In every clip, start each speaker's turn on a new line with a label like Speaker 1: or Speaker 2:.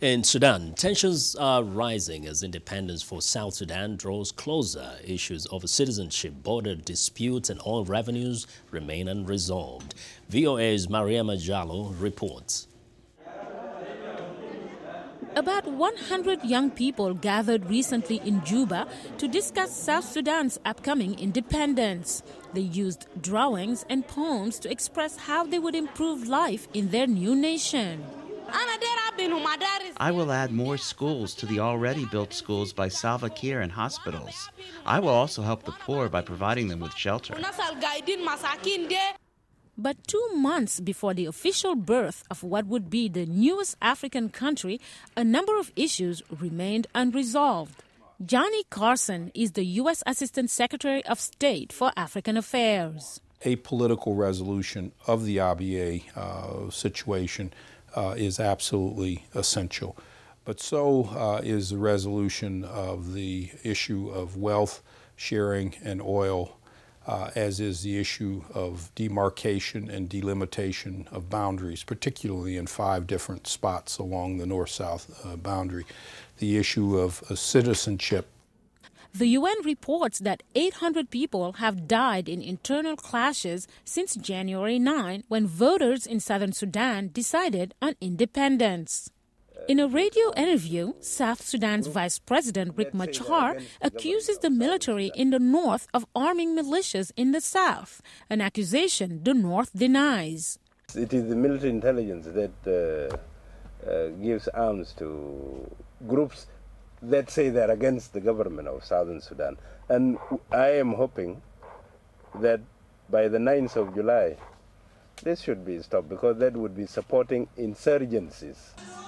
Speaker 1: In Sudan, tensions are rising as independence for South Sudan draws closer. Issues over citizenship, border disputes and oil revenues remain unresolved. VOA'S Mariama Diallo reports.
Speaker 2: About 100 young people gathered recently in Juba to discuss South Sudan's upcoming independence. They used drawings and poems to express how they would improve life in their new nation.
Speaker 3: I will add more schools to the already built schools by Salva Kiir and hospitals. I will also help the poor by providing them with shelter.
Speaker 2: But 2 months before the official birth of what would be the newest African country, a number of issues remained unresolved. Johnny Carson is the U.S. Assistant Secretary of State for African Affairs.
Speaker 4: A political resolution of the ABA situation is absolutely essential. But so is the resolution of the issue of wealth sharing and oil, as is the issue of demarcation and delimitation of boundaries, particularly in 5 different spots along the north-south boundary. The issue of citizenship.
Speaker 2: The UN reports that 800 people have died in internal clashes since January 9, when voters in southern Sudan decided on independence. In a radio interview, South Sudan's Vice President Riek Machar accuses the military in the north of arming militias in the south, an accusation the north denies.
Speaker 5: It is the military intelligence that gives arms to groups that say they're against the government of southern Sudan. And I am hoping that by the 9th of July, this should be stopped, because that would be supporting insurgencies.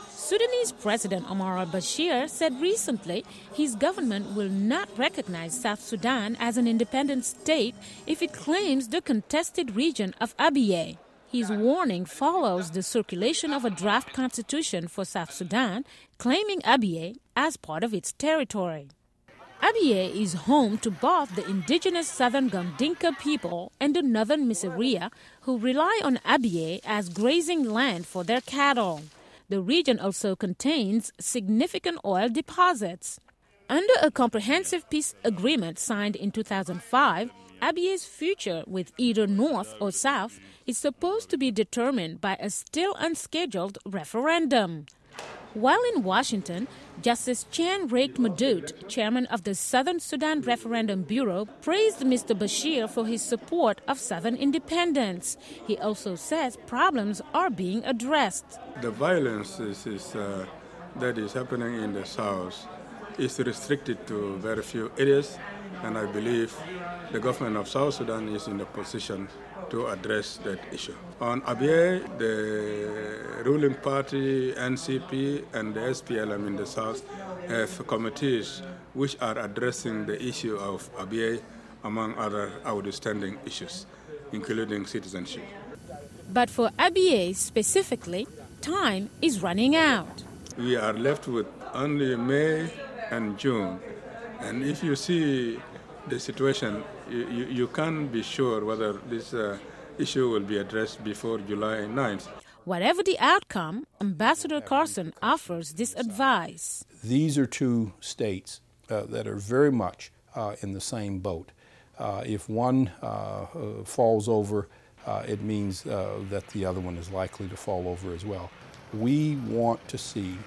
Speaker 2: Sudanese President Omar al-Bashir said recently his government will not recognize South Sudan as an independent state if it claims the contested region of Abyei. His warning follows the circulation of a draft constitution for South Sudan, claiming Abyei as part of its territory. Abyei is home to both the indigenous southern Gandinka people and the northern Miseria, who rely on Abyei as grazing land for their cattle. The region also contains significant oil deposits. Under a comprehensive peace agreement signed in 2005, Abyei's future with either North or South is supposed to be determined by a still unscheduled referendum. While in Washington, Justice Chan Reik Madut, chairman of the Southern Sudan Referendum Bureau, praised Mr. Bashir for his support of Southern independence. He also says problems are being addressed.
Speaker 6: The violence that is happening in the South is restricted to very few areas, and I believe the government of South Sudan is in a position to address that issue. On Abyei, the ruling party, NCP, and the SPLM in the South have committees which are addressing the issue of Abyei, among other outstanding issues, including citizenship.
Speaker 2: But for Abyei specifically, time is running out.
Speaker 6: We are left with only May and June, and if you see the situation, you can't be sure whether this issue will be addressed before July 9th.
Speaker 2: Whatever the outcome, Ambassador Carson offers this advice.
Speaker 4: These are 2 states that are very much in the same boat. If one falls over, it means that the other one is likely to fall over as well. We want to see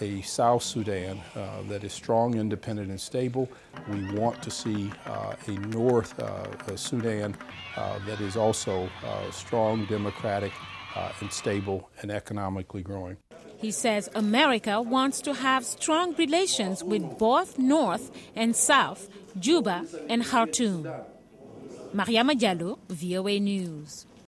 Speaker 4: a South Sudan that is strong, independent, and stable. We want to see a North Sudan that is also strong, democratic, and stable, and economically growing.
Speaker 2: He says America wants to have strong relations with both North and South, Juba and Khartoum. Mariama Diallo, VOA News.